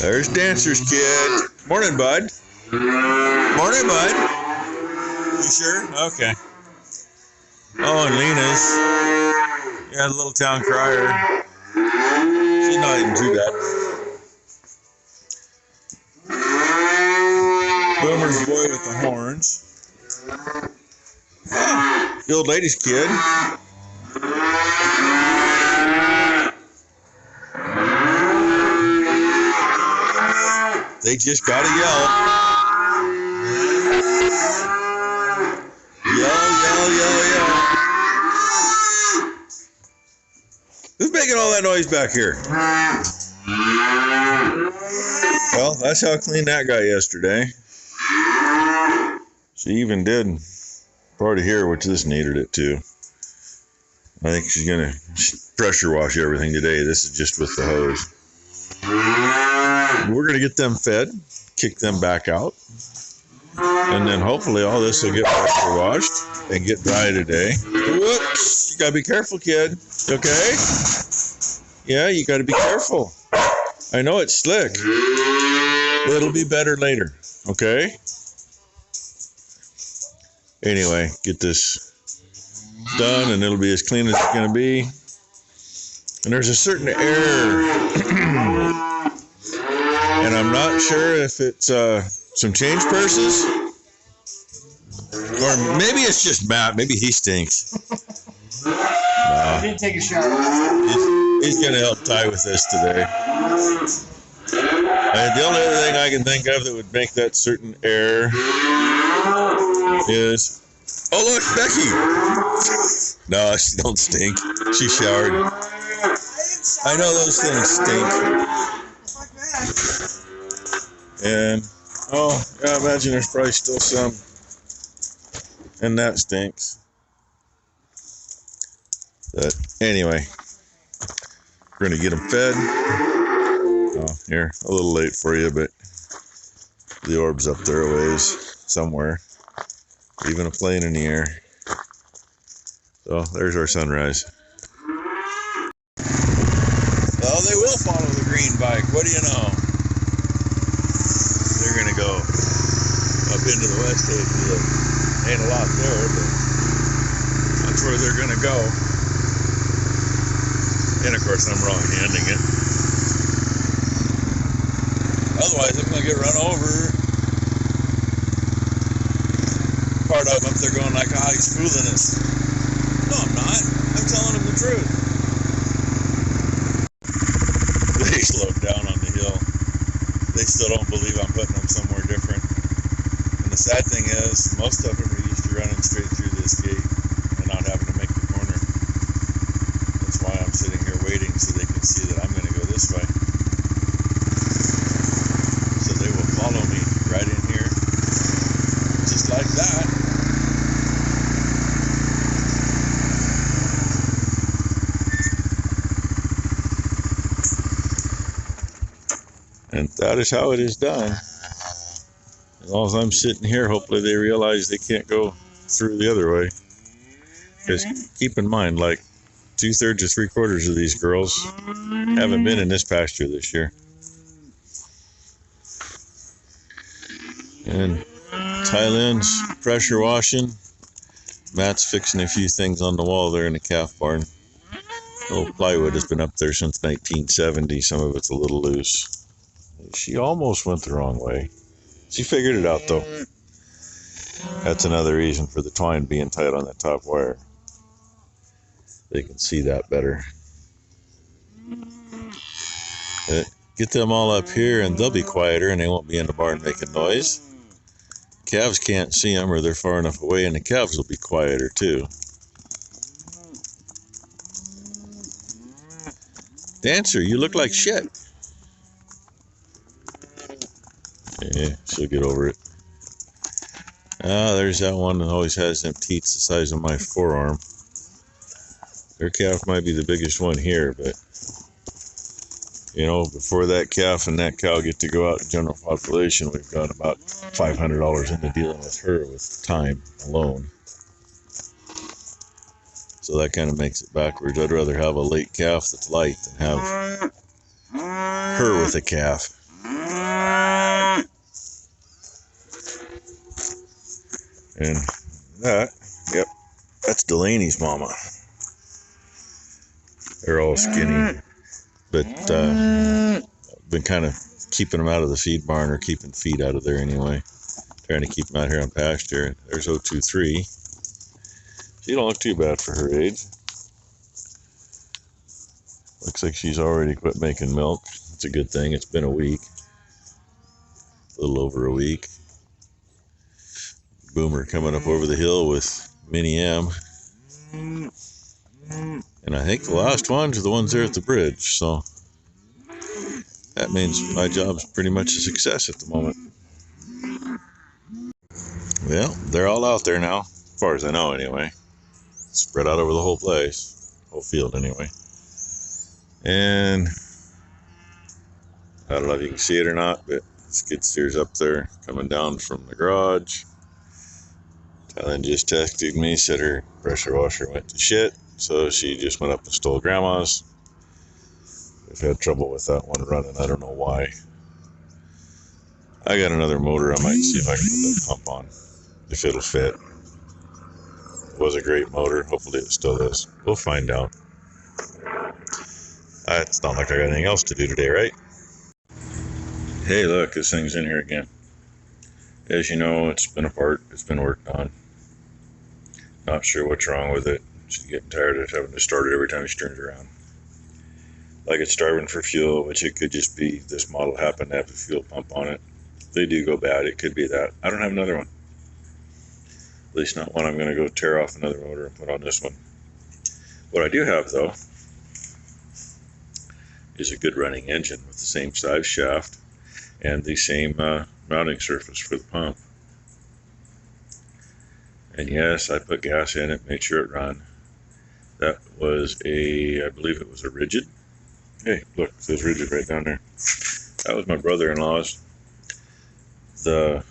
There's Dancer's kid. Morning, bud. Morning, bud. You sure? Okay. Oh, and Lena's. Yeah, the little town crier. She's not even too bad. Boomer's boy with the horns. Oh, the old lady's kid. They just gotta yell. Yell, yell, yell, yell. Who's making all that noise back here? Well, that's how clean that got yesterday. She even did part of here, which this needed it too. I think she's gonna pressure wash everything today. This is just with the hose. We're gonna get them fed, kick them back out, and then hopefully all this will get pressure washed and get dry today. Whoops! You gotta be careful, kid. Okay? Yeah, you gotta be careful. I know it's slick, but it'll be better later. Okay? Anyway, get this done and it'll be as clean as it's gonna be. And there's a certain air, and I'm not sure if it's some change purses, or maybe it's just Matt. Maybe he stinks. I didn't take a shower. He's gonna help Ty with this today. And the only other thing I can think of that would make that certain air is, oh look, Becky. No, she don't stink. She showered. I know those things stink. And oh, yeah, I imagine there's probably still some. And that stinks. But anyway, we're gonna get them fed. Oh, here, a little late for you, but the orb's up there a ways somewhere. Even a plane in the air. So there's our sunrise. Well, they will follow the green bike. What do you know? They're gonna go up into the west hayfield. Ain't a lot there, but that's where they're gonna go. And of course, I'm wrong-handing it. Otherwise, I'm gonna get run over. Part of them, they're going like, "Ah, he's fooling us." No, I'm not. I'm telling them the truth. They slowed down on the hill. They still don't believe I'm putting them somewhere different. And the sad thing is, most of them are used to running straight through this gate and not having to make the corner. That's why I'm sitting here waiting so they can see that I'm going to go this way. So they will follow me right in here, just like that. And that is how it is done. As long as I'm sitting here, hopefully they realize they can't go through the other way. Because keep in mind, like 2/3 to 3/4 of these girls haven't been in this pasture this year. And Tylen's pressure washing. Matt's fixing a few things on the wall there in the calf barn. Old plywood has been up there since 1970. Some of it's a little loose. She almost went the wrong way. She figured it out though. That's another reason for the twine being tight on that top wire. They can see that better. Get them all up here and they'll be quieter and they won't be in the barn making noise. Calves can't see them or they're far enough away and the calves will be quieter too. Dancer, you look like shit. Yeah, she'll get over it. Ah, there's that one that always has them teats the size of my forearm. Their calf might be the biggest one here, but you know, before that calf and that cow get to go out in general population, we've got about $500 into dealing with her with time alone. So that kind of makes it backwards. I'd rather have a late calf that's light than have her with a calf. And that, yep, that's Delaney's mama. They're all skinny, but been kind of keeping them out of the feed barn, or keeping feed out of there anyway. Trying to keep them out here on pasture. There's 023. She don't look too bad for her age. Looks like she's already quit making milk. It's a good thing. It's been a week. A little over a week. Boomer coming up over the hill with Minnie M. And I think the last ones are the ones there at the bridge. So that means my job's pretty much a success at the moment. Well, they're all out there now, as far as I know anyway. Spread out over the whole place. Whole field anyway. And I don't know if you can see it or not, but skid steer's up there coming down from the garage. Tylen just texted me, said her pressure washer went to shit, so she just went up and stole Grandma's. We've had trouble with that one running. I don't know why. I got another motor. I might see if I can put that pump on, if it'll fit. It was a great motor. Hopefully it still is. We'll find out. It's not like I got anything else to do today, right? Hey, look, this thing's in here again. As you know, it's been apart. It's been worked on. Not sure what's wrong with it. She's getting tired of having to start it every time she turns around. Like it's starving for fuel, which it could just be this model happened to have a fuel pump on it. If they do go bad, it could be that. I don't have another one. At least not one I'm going to go tear off another motor and put on this one. What I do have, though, is a good running engine with the same size shaft and the same mounting surface for the pump. And yes, I put gas in it, made sure it ran. That was I believe it was a rigid. Hey, look, it says rigid right down there. That was my brother-in-law's. The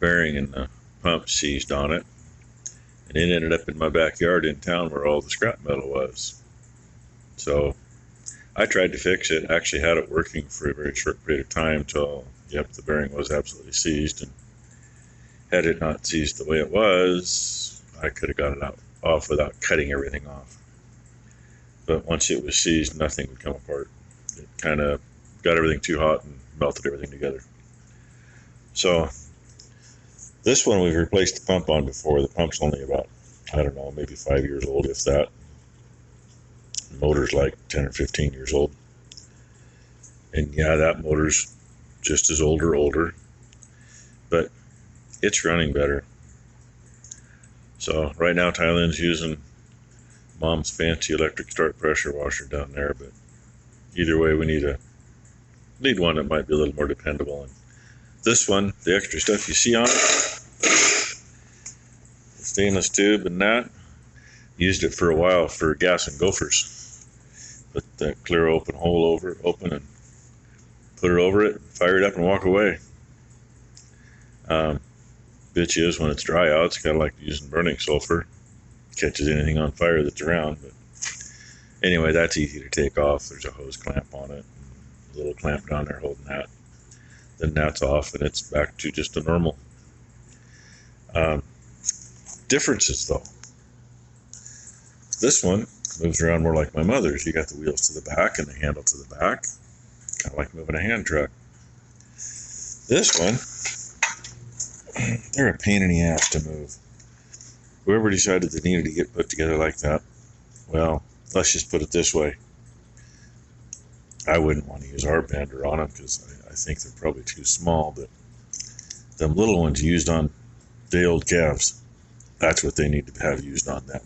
bearing in the pump seized on it, and it ended up in my backyard in town where all the scrap metal was. So I tried to fix it. Actually had it working for a very short period of time till, yep, the bearing was absolutely seized. And had it not seized the way it was, I could have got it off without cutting everything off. But once it was seized, nothing would come apart. It kind of got everything too hot and melted everything together. So this one we've replaced the pump on before. The pump's only about, I don't know, maybe 5 years old, if that. The motor's like 10 or 15 years old. And yeah, that motor's just as old or older, but it's running better. So right now Tylen's using Mom's fancy electric start pressure washer down there, but either way we need one that might be a little more dependable. And this one, the extra stuff you see on it, the stainless tube and that, used it for a while for gas and gophers. Put that clear open hole open and put it over it, fire it up and walk away. Bitch is when it's dry out, it's kind of like using burning sulfur. Catches anything on fire that's around. But anyway, that's easy to take off. There's a hose clamp on it, a little clamp down there holding that. Then that's off and it's back to just a normal. Differences though. This one moves around more like my mother's. You got the wheels to the back and the handle to the back. Kind of like moving a hand truck. This one, they're a pain in the ass to move. Whoever decided they needed to get put together like that, well, let's just put it this way. I wouldn't want to use our bender on them because I think they're probably too small, but them little ones used on day old calves, that's what they need to have used on them.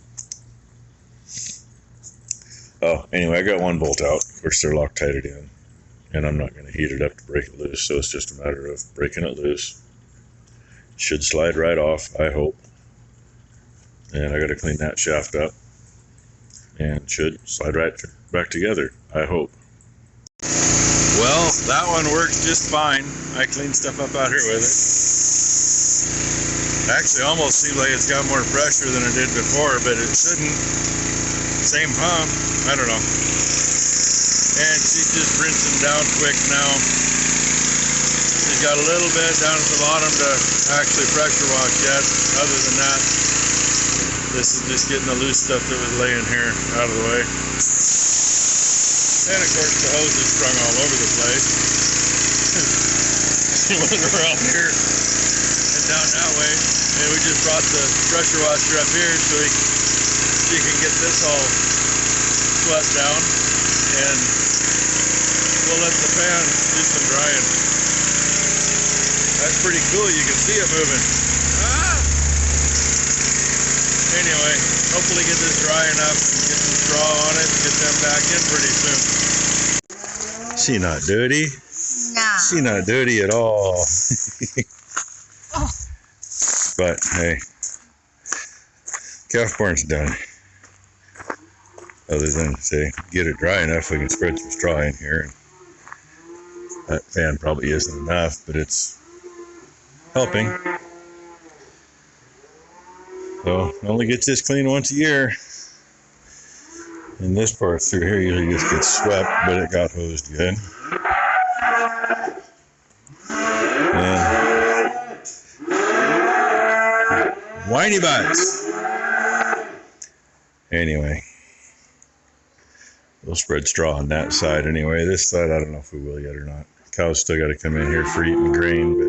Oh, anyway, I got one bolt out. Of course, they're Loctited in, and I'm not going to heat it up to break it loose, so it's just a matter of breaking it loose. Should slide right off, I hope. And I got to clean that shaft up, and should slide right back together, I hope. Well, that one works just fine. I cleaned stuff up out here with it. Actually, almost seems like it's got more pressure than it did before, but it shouldn't. Same pump, I don't know. And she's just rinsing down quick now. She's got got a little bit down at the bottom to actually pressure wash yet. Other than that, this is just getting the loose stuff that was laying here out of the way. And of course the hose is strung all over the place. Look around here and down that way. And we just brought the pressure washer up here so she can get this all swept down. And we'll let the fan do some drying. That's pretty cool. You can see it moving. Anyway, hopefully get this dry enough and get some straw on it and get them back in pretty soon. She not dirty. Nah. She not dirty at all. Oh. But hey, calf barn's done. Other than say, get it dry enough, we can spread some straw in here. That fan probably isn't enough, but it's helping. So it only gets this clean once a year. And this part through here usually just gets swept, but it got hosed good. And whiny butts. Anyway, we'll spread straw on that side anyway. This side, I don't know if we will yet or not. Cows still got to come in here for eating grain, but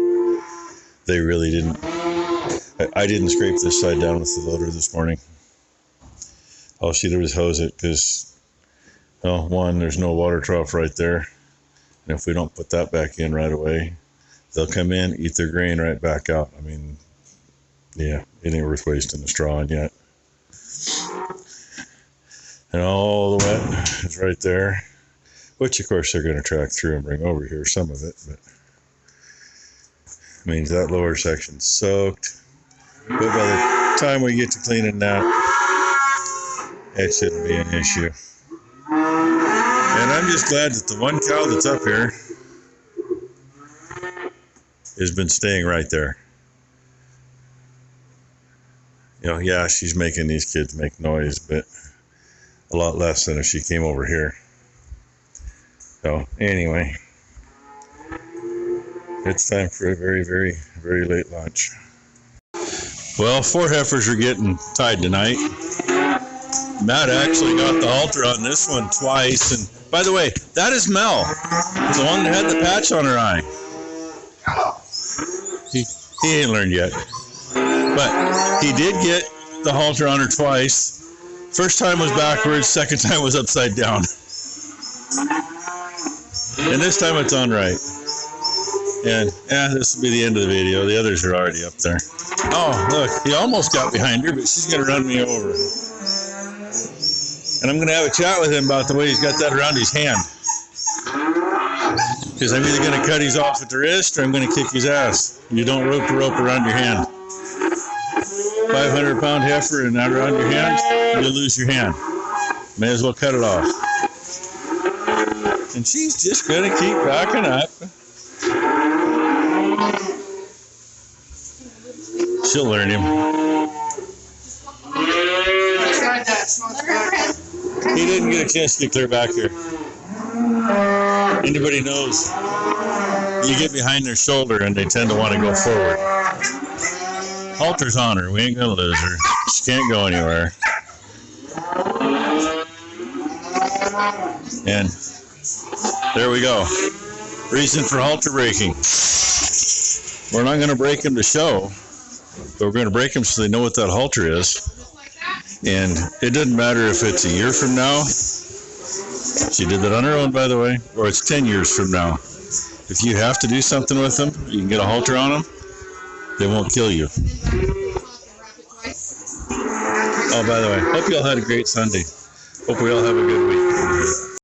they really didn't. I didn't scrape this side down with the loader this morning. All she did was hose it because, well, one, there's no water trough right there. And if we don't put that back in right away, they'll come in, eat their grain right back out. I mean, yeah, it ain't worth wasting the straw on yet. And all the wet is right there, which of course they're going to track through and bring over here, some of it, but means that lower section's soaked. But by the time we get to cleaning that, it shouldn't be an issue. And I'm just glad that the one cow that's up here has been staying right there. You know, yeah, she's making these kids make noise, but a lot less than if she came over here. So anyway, it's time for a very, very, very late lunch. Well, 4 heifers are getting tied tonight. Matt actually got the halter on this one twice. And by the way, that is Mel, the one that had the patch on her eye. He ain't learned yet. But he did get the halter on her twice. First time was backwards, second time was upside down. And this time it's on right. And this will be the end of the video. The others are already up there. Oh, look, he almost got behind her, but she's going to run me over. And I'm going to have a chat with him about the way he's got that around his hand. Because I'm either going to cut his off at the wrist or I'm going to kick his ass. You don't rope the rope around your hand. 500-pound heifer and not around your hand, you'll lose your hand. May as well cut it off. And she's just going to keep backing up. She'll learn him. He didn't get a chance to get clear back here. Anybody knows, you get behind their shoulder and they tend to want to go forward. Halter's on her. We ain't going to lose her. She can't go anywhere. And there we go. Reason for halter breaking. We're not going to break them to show, but we're going to break them so they know what that halter is. And it doesn't matter if it's a year from now. She did that on her own, by the way, or it's 10 years from now. If you have to do something with them, you can get a halter on them. They won't kill you. Oh, by the way, hope you all had a great Sunday. Hope we all have a good week.